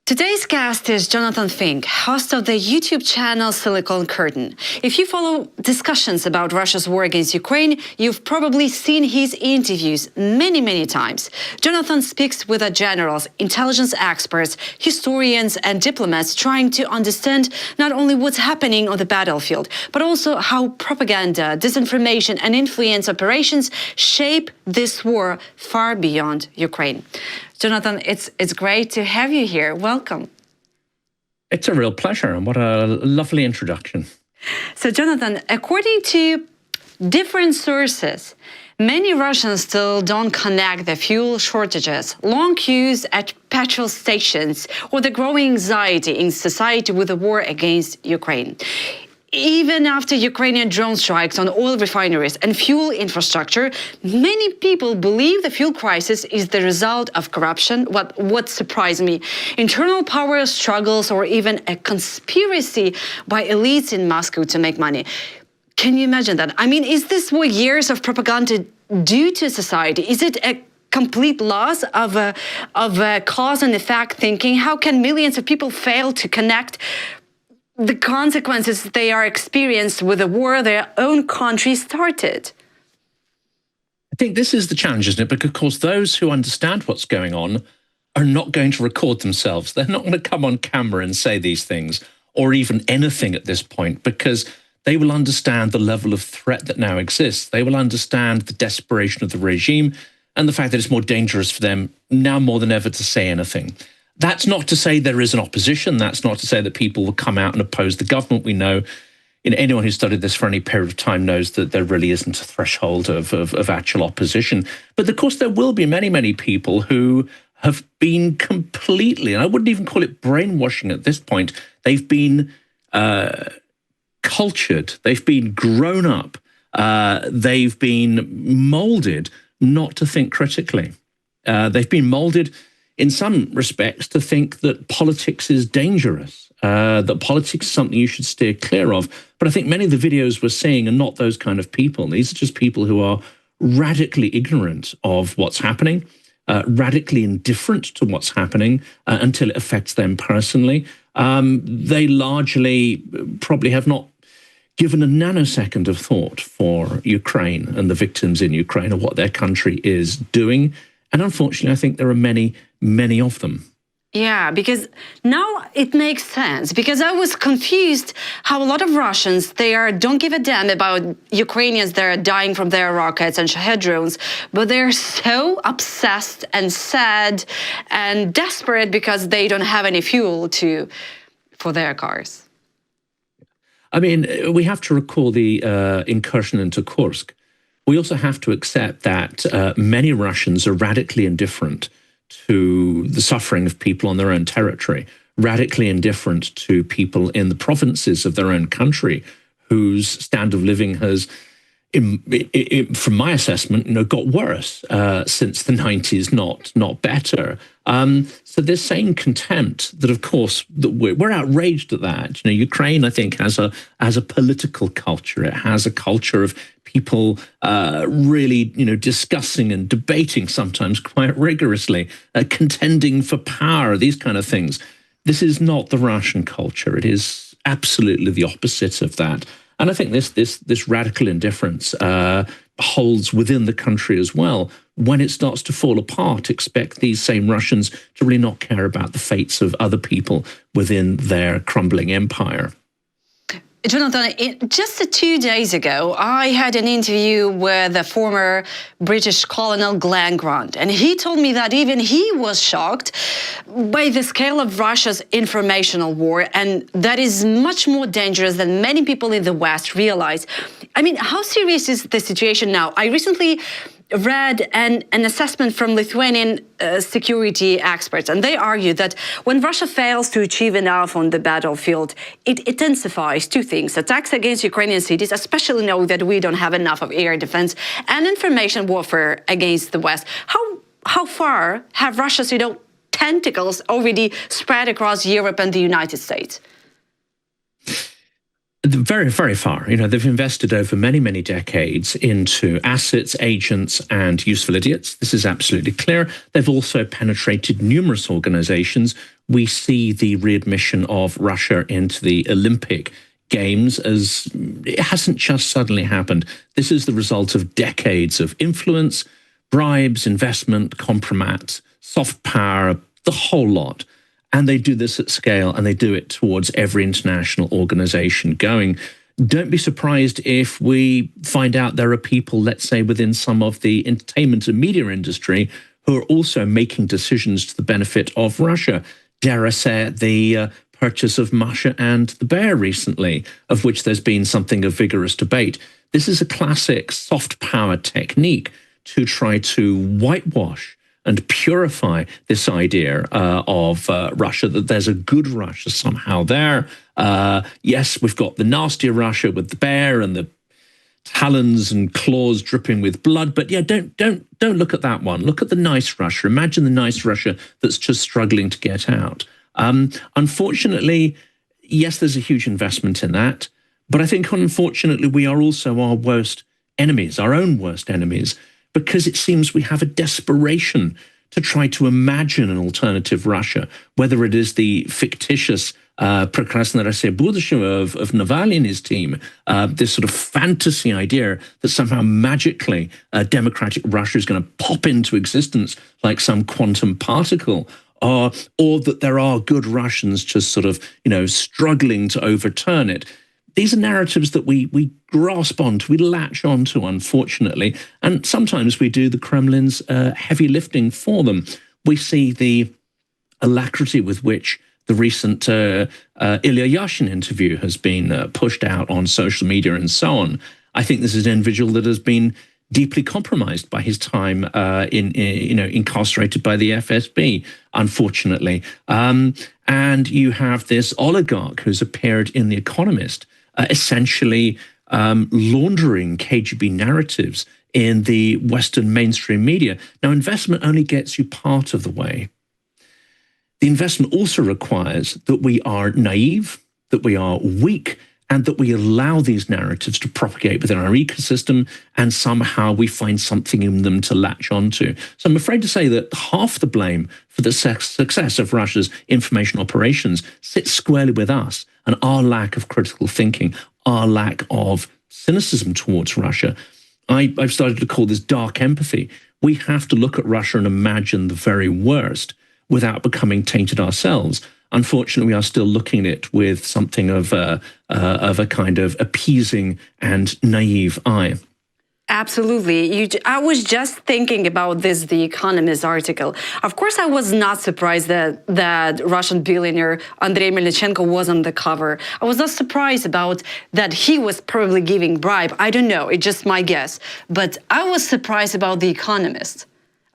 Today's guest is Jonathan Fink, host of the YouTube channel Silicon Curtain. If you follow discussions about Russia's war against Ukraine, you've probably seen his interviews many times. Jonathan speaks with the generals, intelligence experts, historians and diplomats trying to understand not only what's happening on the battlefield, but also how propaganda, disinformation and influence operations shape this war far beyond Ukraine. Jonathan, it's great to have you here. Welcome. It's a real pleasure, and what a lovely introduction. So, Jonathan, according to different sources, many Russians still don't connect the fuel shortages, long queues at petrol stations, or the growing anxiety in society with the war against Ukraine. Even after Ukrainian drone strikes on oil refineries and fuel infrastructure, many people believe the fuel crisis is the result of corruption. What surprised me, internal power struggles or even a conspiracy by elites in Moscow to make money. Can you imagine that? I mean, is this what years of propaganda do to society? Is it a complete loss of a cause and effect thinking? How can millions of people fail to connect the consequences they are experienced with the war their own country started? I think this is the challenge, isn't it? Because, of course, those who understand what's going on are not going to record themselves. They're not going to come on camera and say these things, or even anything at this point, because they will understand the level of threat that now exists. They will understand the desperation of the regime and the fact that it's more dangerous for them now more than ever to say anything. That's not to say there is an opposition. That's not to say that people will come out and oppose the government. We know, anyone who's studied this for any period of time knows that there really isn't a threshold of actual opposition. But of course, there will be many people who have been completely, and I wouldn't even call it brainwashing at this point, they've been cultured, they've been grown up, they've been molded not to think critically. They've been molded in some respects to think that politics is dangerous, that politics is something you should steer clear of. But I think many of the videos we're seeing are not those kind of people. These are just people who are radically ignorant of what's happening, radically indifferent to what's happening until it affects them personally. They largely probably have not given a nanosecond of thought for Ukraine and the victims in Ukraine or what their country is doing. And unfortunately, I think there are many of them. Yeah, because now it makes sense, because I was confused how a lot of Russians, don't give a damn about Ukrainians that are dying from their rockets and Shahed drones, but they're so obsessed and sad and desperate because they don't have any fuel for their cars. I mean, we have to recall the incursion into Kursk. We also have to accept that many Russians are radically indifferent to the suffering of people on their own territory, radically indifferent to people in the provinces of their own country whose standard of living has, from my assessment, got worse since the 90s, not better. So this same contempt that, of course, that we're outraged at that. Ukraine, I think, has a political culture. It has a culture of people really, discussing and debating sometimes quite rigorously, contending for power, these kind of things. This is not the Russian culture. It is absolutely the opposite of that. And I think this radical indifference holds within the country as well. When it starts to fall apart, expect these same Russians to really not care about the fates of other people within their crumbling empire. Jonathan, just 2 days ago, I had an interview with the former British Colonel Glenn Grant, and he told me that even he was shocked by the scale of Russia's informational war, and that is much more dangerous than many people in the West realize. I mean, how serious is the situation now? I recently read an assessment from Lithuanian security experts, and they argue that when Russia fails to achieve enough on the battlefield, it intensifies two things: attacks against Ukrainian cities, especially knowing that we don't have enough of air defense, and information warfare against the West. How far have Russia's, tentacles already spread across Europe and the United States? Very far. They've invested over many decades into assets, agents, and useful idiots. This is absolutely clear. They've also penetrated numerous organizations we see the readmission of Russia into the Olympic Games as it hasn't just suddenly happened. This is the result of decades of influence, bribes, investment, compromat, soft power, the whole lot. And they do this at scale, and they do it towards every international organization going. Don't be surprised if we find out there are people, let's say, within some of the entertainment and media industry who are also making decisions to the benefit of Russia. Dare I say the purchase of Masha and the Bear recently, of which there's been something of vigorous debate. This is a classic soft power technique to try to whitewash and purify this idea of Russia, that there's a good Russia somehow there. Yes, we've got the nastier Russia with the bear and the talons and claws dripping with blood, but yeah, don't look at that one. Look at the nice Russia. Imagine the nice Russia that's just struggling to get out. Unfortunately, yes, there's a huge investment in that, but I think unfortunately we are also our worst enemies, our own worst enemies, because it seems we have a desperation to try to imagine an alternative Russia, whether it is the fictitious прекрасное Россия будущего of Navalny and his team, this sort of fantasy idea that somehow magically democratic Russia is going to pop into existence like some quantum particle, or that there are good Russians just sort of, struggling to overturn it. These are narratives that we grasp onto, we latch onto, unfortunately, and sometimes we do the Kremlin's heavy lifting for them. We see the alacrity with which the recent Ilya Yashin interview has been pushed out on social media and so on. I think this is an individual that has been deeply compromised by his time incarcerated by the FSB, unfortunately. And you have this oligarch who's appeared in The Economist, essentially laundering KGB narratives in the Western mainstream media. Now, investment only gets you part of the way. The investment also requires that we are naive, that we are weak, and that we allow these narratives to propagate within our ecosystem, and somehow we find something in them to latch onto. So I'm afraid to say that half the blame for the success of Russia's information operations sits squarely with us and our lack of critical thinking, our lack of cynicism towards Russia. I've started to call this dark empathy. We have to look at Russia and imagine the very worst without becoming tainted ourselves. Unfortunately, we are still looking at it with something of a kind of appeasing and naive eye. Absolutely. I was just thinking about this, The Economist article. Of course, I was not surprised that Russian billionaire Andrei Melnichenko was on the cover. I was not surprised about that he was probably giving bribe. I don't know. It's just my guess. But I was surprised about The Economist.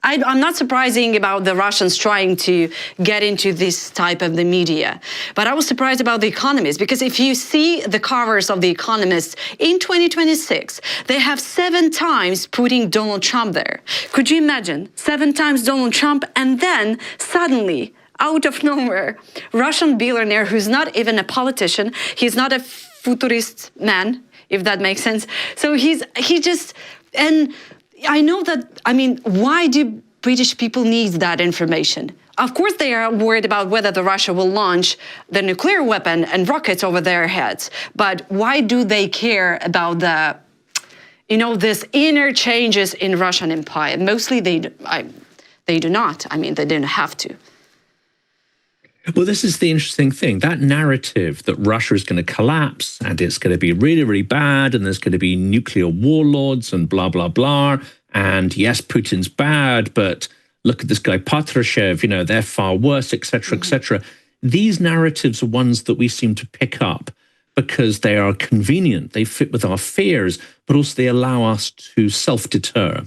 I'm not surprising about the Russians trying to get into this type of the media, but I was surprised about The Economist, because if you see the covers of The Economist in 2026, they have 7 times putting Donald Trump there. Could you imagine? 7 times Donald Trump, and then suddenly, out of nowhere, Russian billionaire who's not even a politician, he's not a futurist man, if that makes sense. So he just, and I know that, why do British people need that information? Of course, they are worried about whether the Russia will launch the nuclear weapon and rockets over their heads. But why do they care about the, this inner changes in Russian empire? Mostly they do not. They didn't have to. Well, this is the interesting thing. That narrative that Russia is going to collapse and it's going to be really, really bad and there's going to be nuclear warlords and blah, blah, blah. And yes, Putin's bad, but look at this guy Patrushev, they're far worse, etc., etc. These narratives are ones that we seem to pick up because they are convenient. They fit with our fears, but also they allow us to self-deter.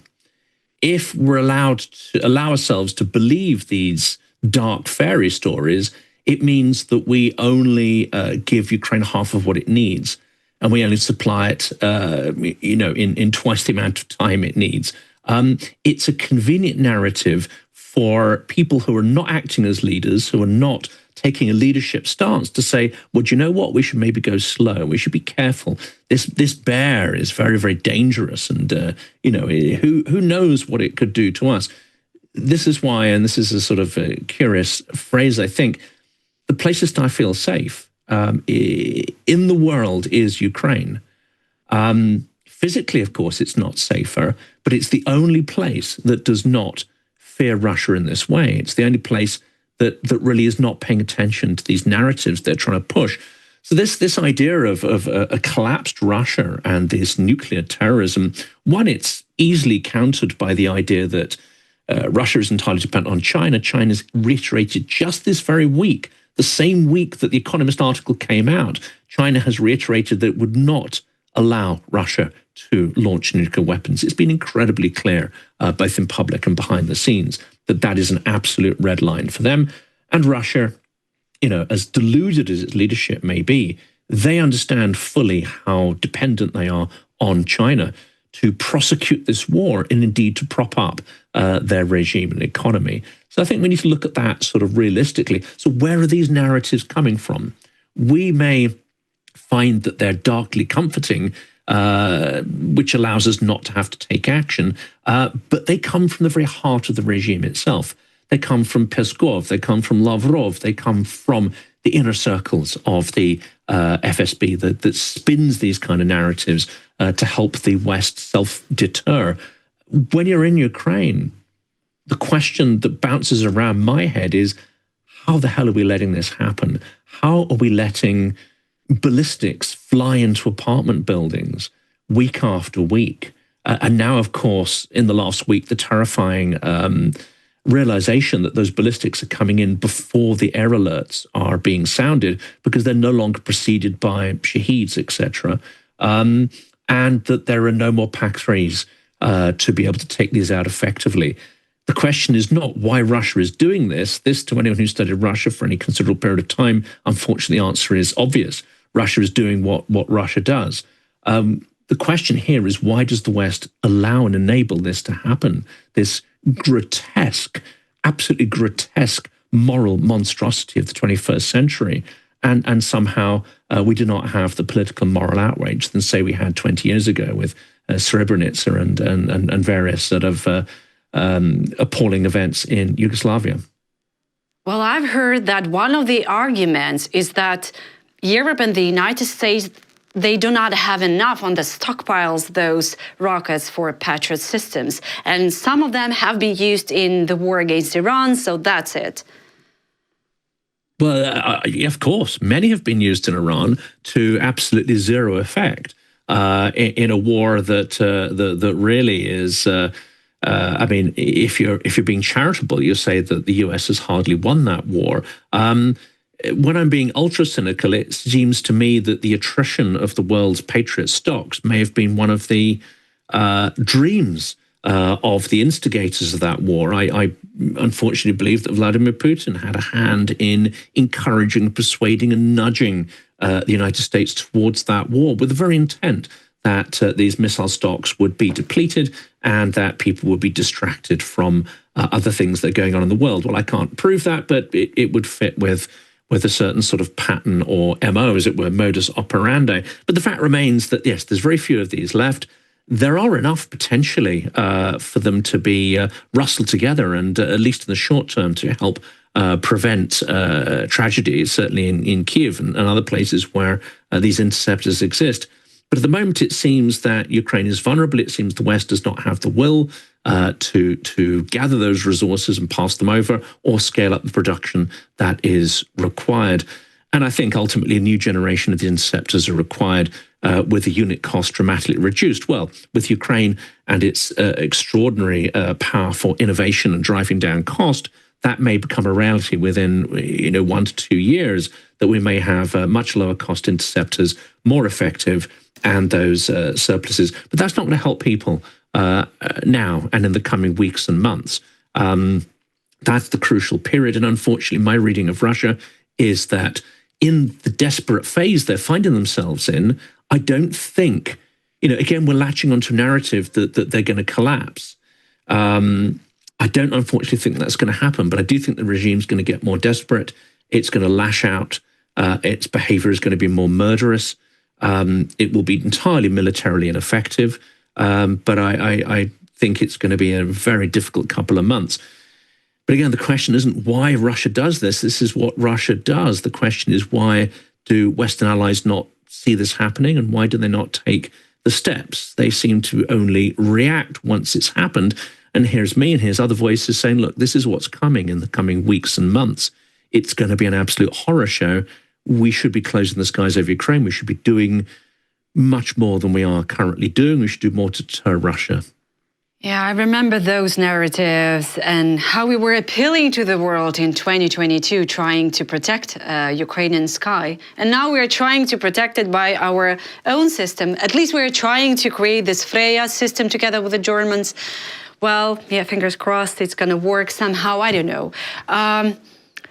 If we're allowed to allow ourselves to believe these dark fairy stories, it means that we only give Ukraine half of what it needs, and we only supply it, in twice the amount of time it needs. It's a convenient narrative for people who are not acting as leaders, who are not taking a leadership stance, to say, well, do you know what? We should maybe go slow. We should be careful. This bear is very, very dangerous, and who knows what it could do to us. This is why, and this is a sort of a curious phrase, I think, the places that I feel safe in the world is Ukraine. Physically, of course, it's not safer, but it's the only place that does not fear Russia in this way. It's the only place that really is not paying attention to these narratives they're trying to push. So this idea of a collapsed Russia and this nuclear terrorism, one, it's easily countered by the idea that Russia is entirely dependent on China. China's reiterated just this very week, the same week that the Economist article came out, China has reiterated that it would not allow Russia to launch nuclear weapons. It's been incredibly clear, both in public and behind the scenes, that that is an absolute red line for them. And Russia, you know, as deluded as its leadership may be, they understand fully how dependent they are on China to prosecute this war and indeed to prop up their regime and economy. So I think we need to look at that sort of realistically. So where are these narratives coming from? We may find that they're darkly comforting, which allows us not to have to take action, but they come from the very heart of the regime itself. They come from Peskov, they come from Lavrov, they come from the inner circles of the FSB that spins these kind of narratives to help the West self-deter. When you're in Ukraine, the question that bounces around my head is, how the hell are we letting this happen? How are we letting ballistics fly into apartment buildings week after week? And now, of course, in the last week, the terrifying realization that those ballistics are coming in before the air alerts are being sounded because they're no longer preceded by shaheeds, etc. And that there are no more PAC-3s to be able to take these out effectively. The question is not why Russia is doing this. This, to anyone who studied Russia for any considerable period of time, unfortunately, the answer is obvious. Russia is doing what Russia does. The question here is, why does the West allow and enable this to happen? This grotesque, absolutely grotesque moral monstrosity of the 21st century. And somehow we do not have the political moral outrage than, say, we had 20 years ago with Srebrenica and various sort of appalling events in Yugoslavia. Well, I've heard that one of the arguments is that Europe and the United States, they do not have enough on the stockpiles, those rockets for Patriot systems. And some of them have been used in the war against Iran, so that's it. Well, of course, many have been used in Iran to absolutely zero effect in a war that really is. I mean, if you're being charitable, you say that the US has hardly won that war. When I'm being ultra cynical, it seems to me that the attrition of the world's Patriot stocks may have been one of the dreams of the instigators of that war. I unfortunately believe that Vladimir Putin had a hand in encouraging, persuading, and nudging the United States towards that war with the very intent that these missile stocks would be depleted and that people would be distracted from other things that are going on in the world. Well, I can't prove that, but it would fit with a certain sort of pattern or MO, as it were, modus operandi. But the fact remains that, yes, there's very few of these left. There are enough potentially for them to be rustled together and at least in the short term to help prevent tragedies, certainly in Kiev and other places where these interceptors exist. But at the moment, it seems that Ukraine is vulnerable. It seems the West does not have the will to gather those resources and pass them over or scale up the production that is required. And I think ultimately a new generation of the interceptors are required with the unit cost dramatically reduced. Well, with Ukraine and its extraordinary power for innovation and driving down cost, that may become a reality within 1 to 2 years, that we may have much lower cost interceptors, more effective, and those surpluses. But that's not going to help people now and in the coming weeks and months. That's the crucial period. And unfortunately, my reading of Russia is that in the desperate phase they're finding themselves in, I don't think, again, we're latching onto a narrative that they're going to collapse. I don't unfortunately think that's going to happen, but I do think the regime's going to get more desperate. It's going to lash out. Its behavior is going to be more murderous. It will be entirely militarily ineffective. But I think it's going to be a very difficult couple of months. But again, the question isn't why Russia does this. This is what Russia does. The question is, why do Western allies not see this happening, and why do they not take the steps? They seem to only react once it's happened. And here's me and here's other voices saying, look, this is what's coming in the coming weeks and months. It's going to be an absolute horror show. We should be closing the skies over Ukraine. We should be doing much more than we are currently doing. We should do more to deter Russia. Yeah, I remember those narratives and how we were appealing to the world in 2022, trying to protect Ukrainian sky. And now we're trying to protect it by our own system. At least we're trying to create this Freya system together with the Germans. Well, yeah, fingers crossed it's going to work somehow. I don't know.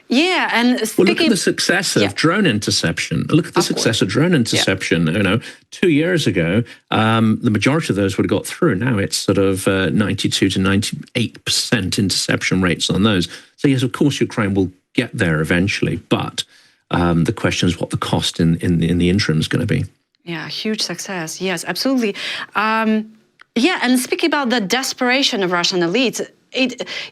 Yeah, and well, look at the success of drone interception. Look at the success of drone interception. You know, 2 years ago, the majority of those would have got through. Now it's sort of 92 to 98% interception rates on those. So yes, of course, Ukraine will get there eventually, but the question is what the cost in the interim is going to be. Yeah, huge success. Yes, absolutely. Yeah, and speaking about the desperation of Russian elites,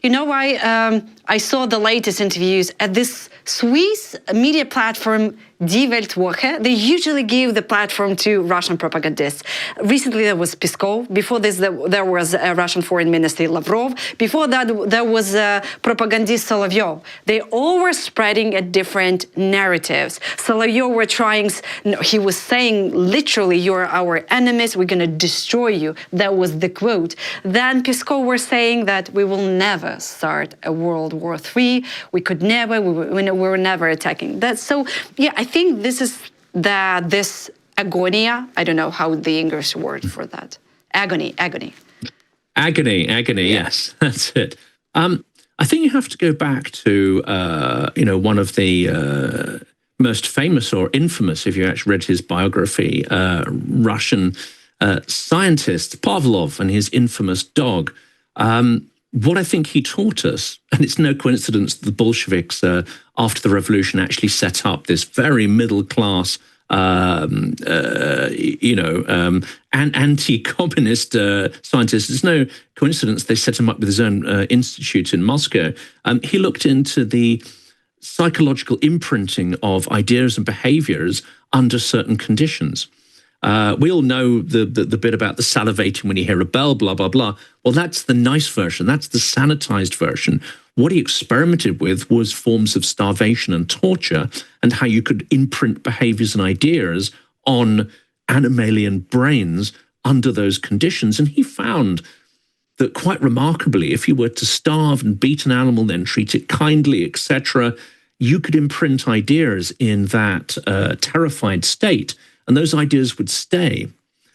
you know why I saw the latest interviews at this Swiss media platform Die Weltwoche. They usually give the platform to Russian propagandists. Recently there was Peskov. Before this there was Russian Foreign Minister Lavrov. Before that there was propagandist Solovyov. They all were spreading a different narratives. Solovyov were trying, he was saying literally, you're our enemies, we're going to destroy you. That was the quote. Then Peskov were saying that we will never start a World War III. We could never, we were never attacking. That's so, yeah, I think this is this agonia. I don't know how the English word for that. Agony. Yes, that's it. I think you have to go back to, one of the most famous or infamous, if you actually read his biography, Russian scientist, Pavlov, and his infamous dog. What I think he taught us, and it's no coincidence that the Bolsheviks, after the revolution, actually set up this very middle-class, and anti-communist scientist. It's no coincidence they set him up with his own institute in Moscow. He looked into the psychological imprinting of ideas and behaviors under certain conditions. We all know the bit about the salivating when you hear a bell, blah, blah, blah. Well, that's the nice version. That's the sanitized version. What he experimented with was forms of starvation and torture and how you could imprint behaviors and ideas on animalian brains under those conditions. And he found that quite remarkably, if you were to starve and beat an animal, then treat it kindly, etc., you could imprint ideas in that terrified state. And those ideas would stay.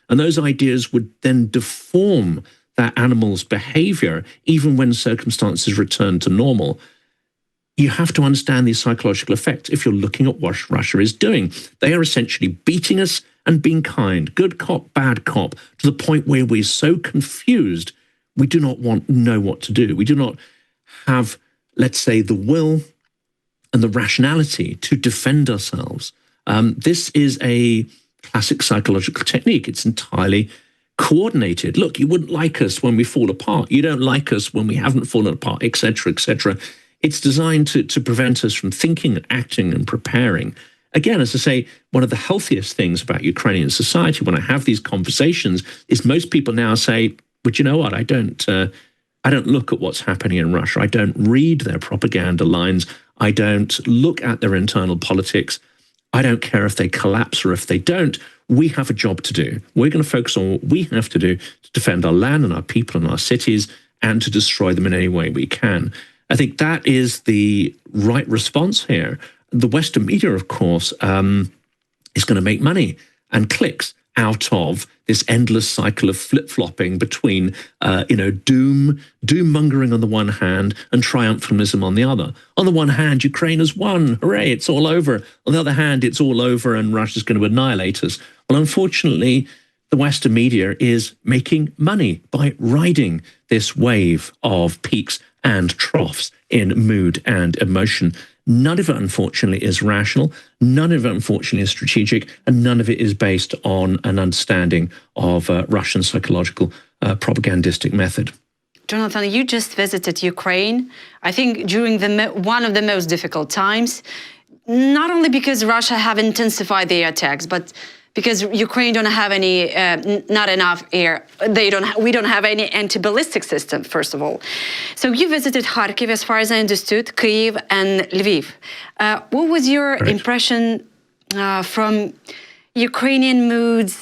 And those ideas would then deform that animal's behavior, even when circumstances return to normal. You have to understand these psychological effects if you're looking at what Russia is doing. They are essentially beating us and being kind, good cop, bad cop, to the point where we're so confused, we do not know what to do. We do not have, let's say, the will and the rationality to defend ourselves. This is a classic psychological technique. It's entirely coordinated. Look, you wouldn't like us when we fall apart. You don't like us when we haven't fallen apart, etc., etc. It's designed to prevent us from thinking and acting and preparing. Again, as I say, one of the healthiest things about Ukrainian society when I have these conversations is most people now say, but you know what, I don't look at what's happening in Russia. I don't read their propaganda lines. I don't look at their internal politics. I don't care if they collapse or if they don't. We have a job to do. We're going to focus on what we have to do to defend our land and our people and our cities and to destroy them in any way we can. I think that is the right response here. The Western media, of course, is going to make money and clicks out of this endless cycle of flip-flopping between, doom-mongering on the one hand and triumphalism on the other. On the one hand, Ukraine has won. Hooray, it's all over. On the other hand, it's all over and Russia's going to annihilate us. Well, unfortunately, the Western media is making money by riding this wave of peaks and troughs in mood and emotion. None of it, unfortunately, is rational. None of it, unfortunately, is strategic. And none of it is based on an understanding of Russian psychological propagandistic method. Jonathan, you just visited Ukraine, I think during one of the most difficult times, not only because Russia have intensified their attacks, but because Ukraine don't have any, not enough air. We don't have any anti-ballistic system, first of all. So you visited Kharkiv, as far as I understood, Kyiv and Lviv. What was your impression from Ukrainian moods?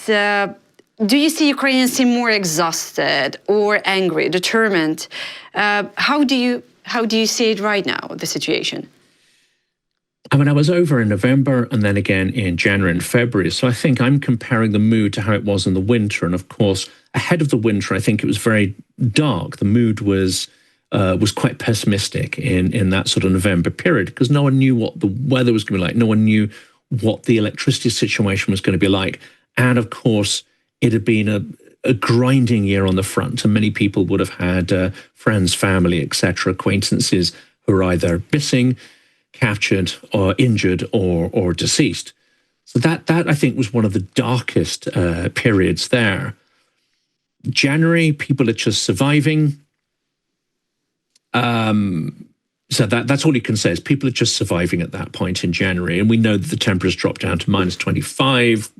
Do you see Ukrainians seem more exhausted or angry, determined? How do you see it right now, the situation? I mean, I was over in November and then again in January and February. So I think I'm comparing the mood to how it was in the winter. And of course, ahead of the winter, I think it was very dark. The mood was quite pessimistic in that sort of November period because no one knew what the weather was going to be like. No one knew what the electricity situation was going to be like. And of course, it had been a grinding year on the front. And many people would have had friends, family, etc., acquaintances who were either missing, captured or injured or deceased. So that I think was one of the darkest periods there. January, people are just surviving. So that's all you can say is people are just surviving at that point in January. And we know that the temperatures dropped down to minus 25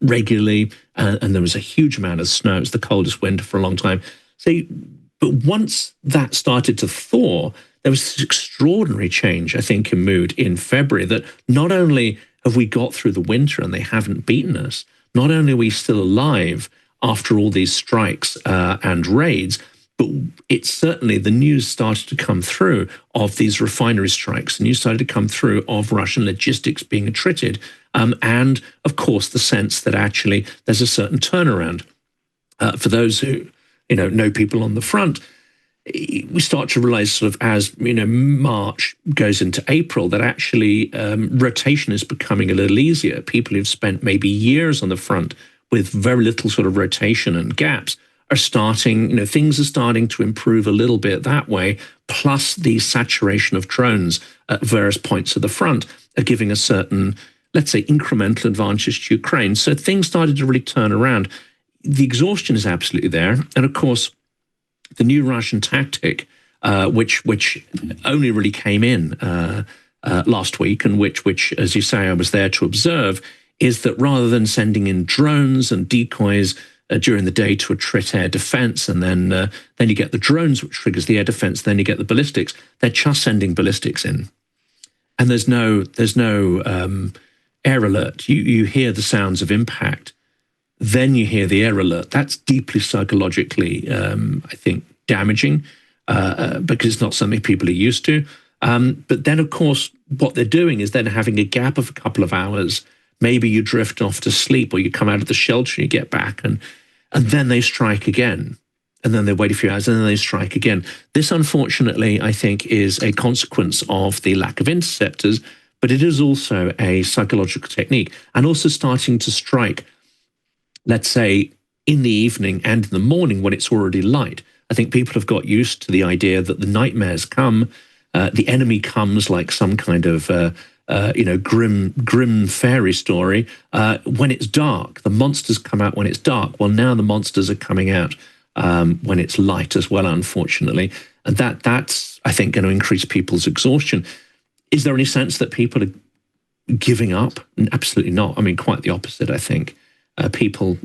regularly. And there was a huge amount of snow. It was the coldest winter for a long time. But once that started to thaw, there was this extraordinary change, I think, in mood in February, that not only have we got through the winter and they haven't beaten us, not only are we still alive after all these strikes and raids, but it's certainly the news started to come through of these refinery strikes. The news started to come through of Russian logistics being attrited. And, of course, the sense that actually there's a certain turnaround. For those who know people on the front, we start to realize sort of as, March goes into April, that actually rotation is becoming a little easier. People who've spent maybe years on the front with very little sort of rotation and gaps are starting, things are starting to improve a little bit that way. Plus the saturation of drones at various points of the front are giving a certain, let's say, incremental advantage to Ukraine. So things started to really turn around. The exhaustion is absolutely there. And of course, the new Russian tactic, which only really came in last week, and which, as you say, I was there to observe, is that rather than sending in drones and decoys during the day to attrit air defense, and then you get the drones, which triggers the air defense, then you get the ballistics, they're just sending ballistics in. And there's no air alert. You hear the sounds of impact. Then you hear the air alert. That's deeply psychologically, I think, damaging because it's not something people are used to. But then, of course, what they're doing is then having a gap of a couple of hours. Maybe you drift off to sleep or you come out of the shelter and you get back and then they strike again. And then they wait a few hours and then they strike again. This, unfortunately, I think, is a consequence of the lack of interceptors, but it is also a psychological technique and also starting to strike, let's say, in the evening and in the morning when it's already light. I think people have got used to the idea that the nightmares come, the enemy comes like some kind of, grim fairy story when it's dark. The monsters come out when it's dark. Well, now the monsters are coming out when it's light as well, unfortunately. And that's, I think, going to increase people's exhaustion. Is there any sense that people are giving up? Absolutely not. I mean, quite the opposite, I think. People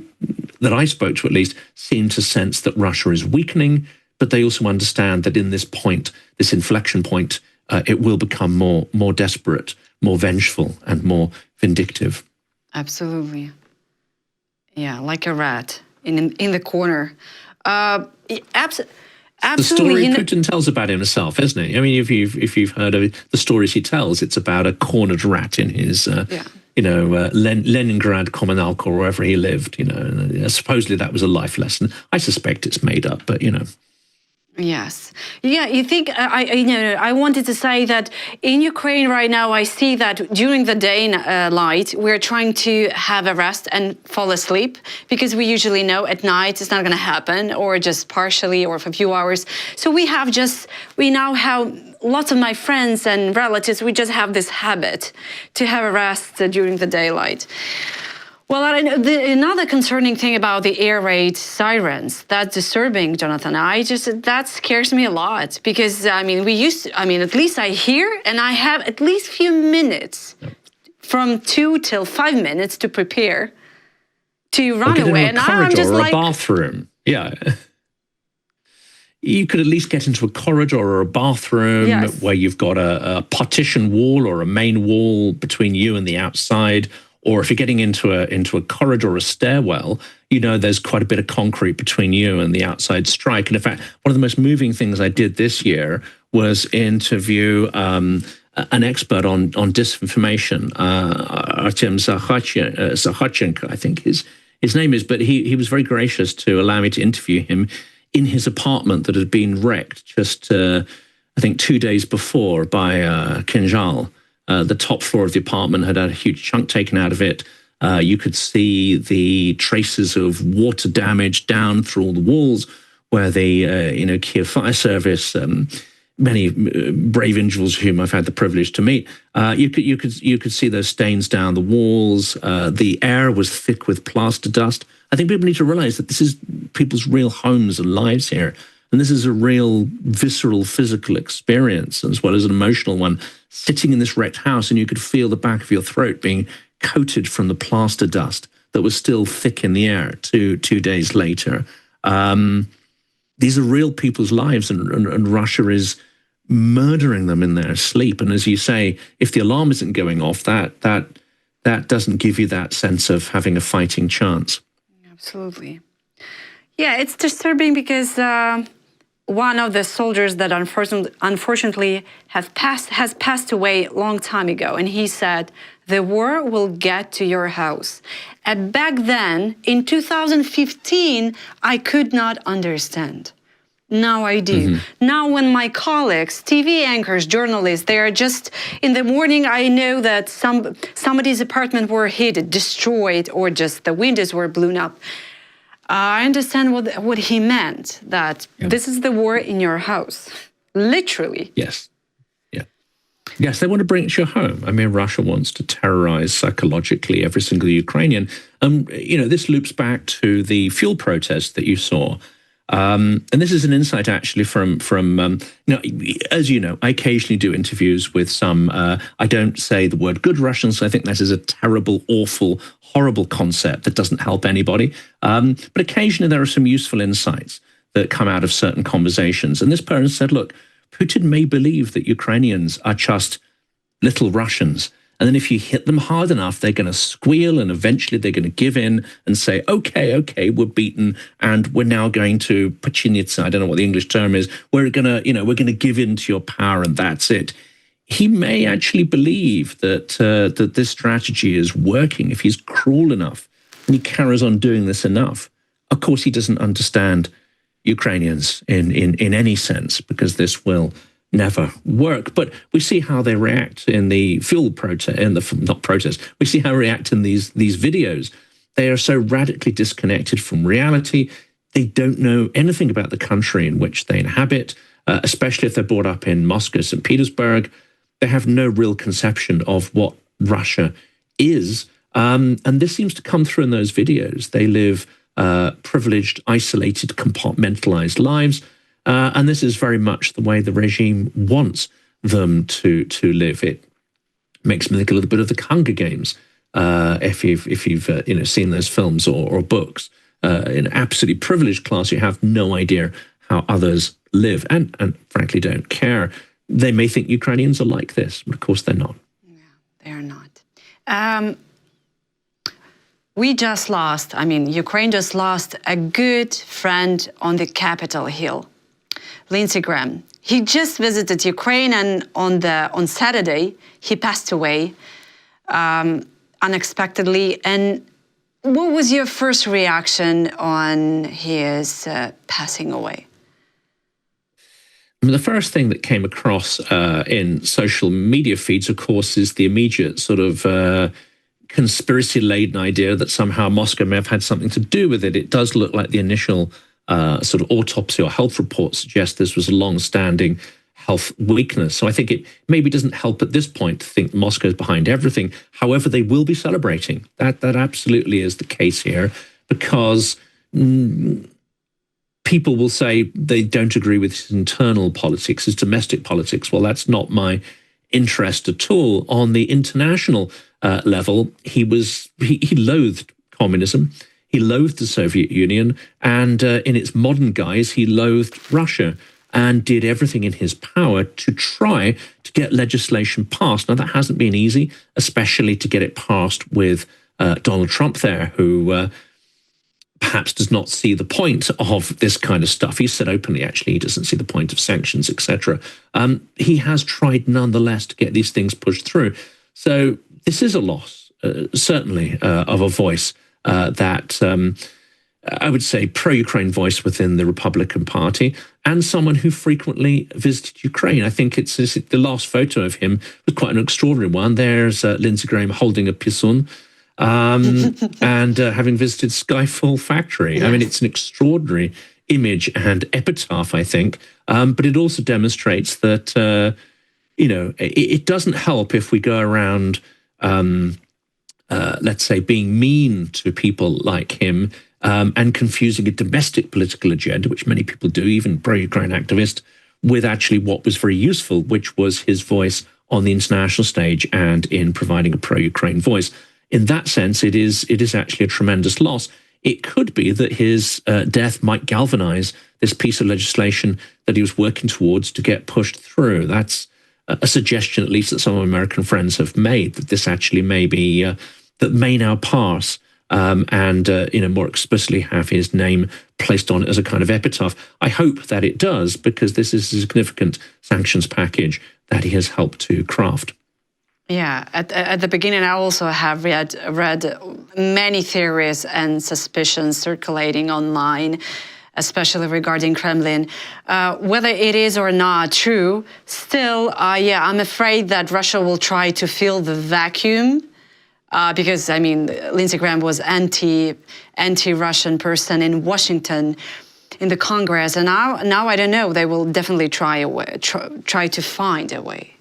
that I spoke to, at least, seem to sense that Russia is weakening, but they also understand that in this point, this inflection point, it will become more desperate, more vengeful, and more vindictive. Absolutely. Yeah, like a rat in the corner. Absolutely. The story Putin tells about himself, isn't it? I mean, if you've heard of the stories he tells, it's about a cornered rat in his, Leningrad Kommunalka or wherever he lived. Supposedly that was a life lesson. I suspect it's made up, but Yes. Yeah, you think, I wanted to say that in Ukraine right now, I see that during the day light, we're trying to have a rest and fall asleep because we usually know at night it's not going to happen, or just partially or for a few hours. So we now have lots of my friends and relatives, we just have this habit to have a rest during the daylight. Well, another concerning thing about the air raid sirens, that's disturbing, Jonathan. That scares me a lot because, at least I hear and I have at least few minutes, from 2 till 5 minutes to prepare to run away. And I'm just like, a bathroom. Yeah. You could at least get into a corridor or a bathroom where you've got a partition wall or a main wall between you and the outside. Or if you're getting into a corridor or a stairwell, there's quite a bit of concrete between you and the outside strike. And in fact, one of the most moving things I did this year was interview an expert on disinformation, Artem Zakharchenko, I think his name is. But he was very gracious to allow me to interview him in his apartment that had been wrecked just, I think, 2 days before by Kinzhal. The top floor of the apartment had a huge chunk taken out of it. You could see the traces of water damage down through all the walls where the Kiev Fire Service, many brave individuals whom I've had the privilege to meet, you could see those stains down the walls. The air was thick with plaster dust. I think people need to realize that this is people's real homes and lives here. And this is a real visceral, physical experience, as well as an emotional one, sitting in this wrecked house, and you could feel the back of your throat being coated from the plaster dust that was still thick in the air 2 days later. These are real people's lives, and Russia is murdering them in their sleep. And as you say, if the alarm isn't going off, that doesn't give you that sense of having a fighting chance. Absolutely. Yeah, it's disturbing because one of the soldiers that unfortunately has passed away a long time ago, and he said, "The war will get to your house." And back then, in 2015, I could not understand. Now I do. Mm-hmm. Now when my colleagues, TV anchors, journalists, they are just, in the morning, I know that somebody's apartment were hit, destroyed, or just the windows were blown up. I understand what he meant, that this is the war in your house, literally. Yes. Yeah. Yes, they want to bring it to your home. I mean, Russia wants to terrorize psychologically every single Ukrainian. This loops back to the fuel protest that you saw. And this is an insight actually from as you know, I occasionally do interviews with some, I don't say the word good Russians. I think that is a terrible, awful, horrible concept that doesn't help anybody. But occasionally there are some useful insights that come out of certain conversations. And this person said, look, Putin may believe that Ukrainians are just little Russians. And then if you hit them hard enough, they're going to squeal, and eventually they're going to give in and say, okay, we're beaten, and we're now going to pachinitsa. I don't know what the English term is. We're going to give in to your power, and that's it. He may actually believe that that this strategy is working if he's cruel enough and he carries on doing this enough. Of course, he doesn't understand Ukrainians in any sense, because this will never work. But we see how they react in the fuel protest, we see how they react in these videos. They are so radically disconnected from reality. They don't know anything about the country in which they inhabit, especially if they're brought up in Moscow, St. Petersburg. They have no real conception of what Russia is. And this seems to come through in those videos. They live privileged, isolated, compartmentalized lives. And this is very much the way the regime wants them to live. It makes me think a little bit of the Hunger Games, if you've seen those films or books. In an absolutely privileged class, you have no idea how others live, and frankly don't care. They may think Ukrainians are like this, but of course they're not. Yeah, they are not. Ukraine just lost a good friend on the Capitol Hill. Lindsey Graham. He just visited Ukraine, and on Saturday he passed away unexpectedly. And what was your first reaction on his passing away? The first thing that came across in social media feeds, of course, is the immediate sort of conspiracy-laden idea that somehow Moscow may have had something to do with it. It does look like the initial sort of autopsy or health report suggests this was a long-standing health weakness. So I think it maybe doesn't help at this point to think Moscow is behind everything. However, they will be celebrating. That absolutely is the case here, because people will say they don't agree with his internal politics, his domestic politics. Well, that's not my interest at all. On the international level, he loathed communism, he loathed the Soviet Union, and in its modern guise, he loathed Russia, and did everything in his power to try to get legislation passed. Now, that hasn't been easy, especially to get it passed with Donald Trump there, who perhaps does not see the point of this kind of stuff. He said openly, actually, he doesn't see the point of sanctions, etc. He has tried nonetheless to get these things pushed through. So this is a loss, certainly, of a voice that I would say pro-Ukraine voice within the Republican Party, and someone who frequently visited Ukraine. I think it's the last photo of him was quite an extraordinary one. There's Lindsey Graham holding a pisson, and having visited Skyfall Factory. Yes. I mean, it's an extraordinary image and epitaph, I think. But it also demonstrates that, it doesn't help if we go around, let's say, being mean to people like him, and confusing a domestic political agenda, which many people do, even pro-Ukraine activists, with actually what was very useful, which was his voice on the international stage and in providing a pro-Ukraine voice. In that sense, it is actually a tremendous loss. It could be that his death might galvanize this piece of legislation that he was working towards to get pushed through. That's a suggestion, at least, that some American friends have made, that this actually may be, that may now pass, and more explicitly have his name placed on it as a kind of epitaph. I hope that it does, because this is a significant sanctions package that he has helped to craft. Yeah, at the beginning, I also have read many theories and suspicions circulating online, especially regarding Kremlin. Whether it is or not true, still, I'm afraid that Russia will try to fill the vacuum, because, I mean, Lindsey Graham was anti-Russian person in Washington, in the Congress, and now I don't know. They will definitely try to find a way.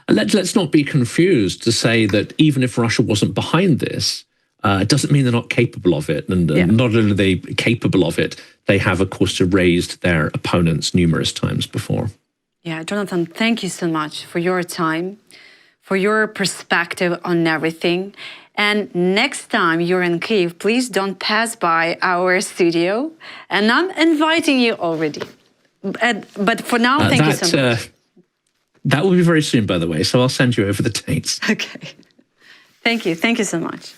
Let's not be confused to say that even if Russia wasn't behind this, it doesn't mean they're not capable of it. And not only are they capable of it, they have, of course, raised their opponents numerous times before. Yeah, Jonathan, thank you so much for your time, for your perspective on everything. And next time you're in Kyiv, please don't pass by our studio. And I'm inviting you already. But for now, thank you so much. That will be very soon, by the way, so I'll send you over the dates. Okay. Thank you. Thank you so much.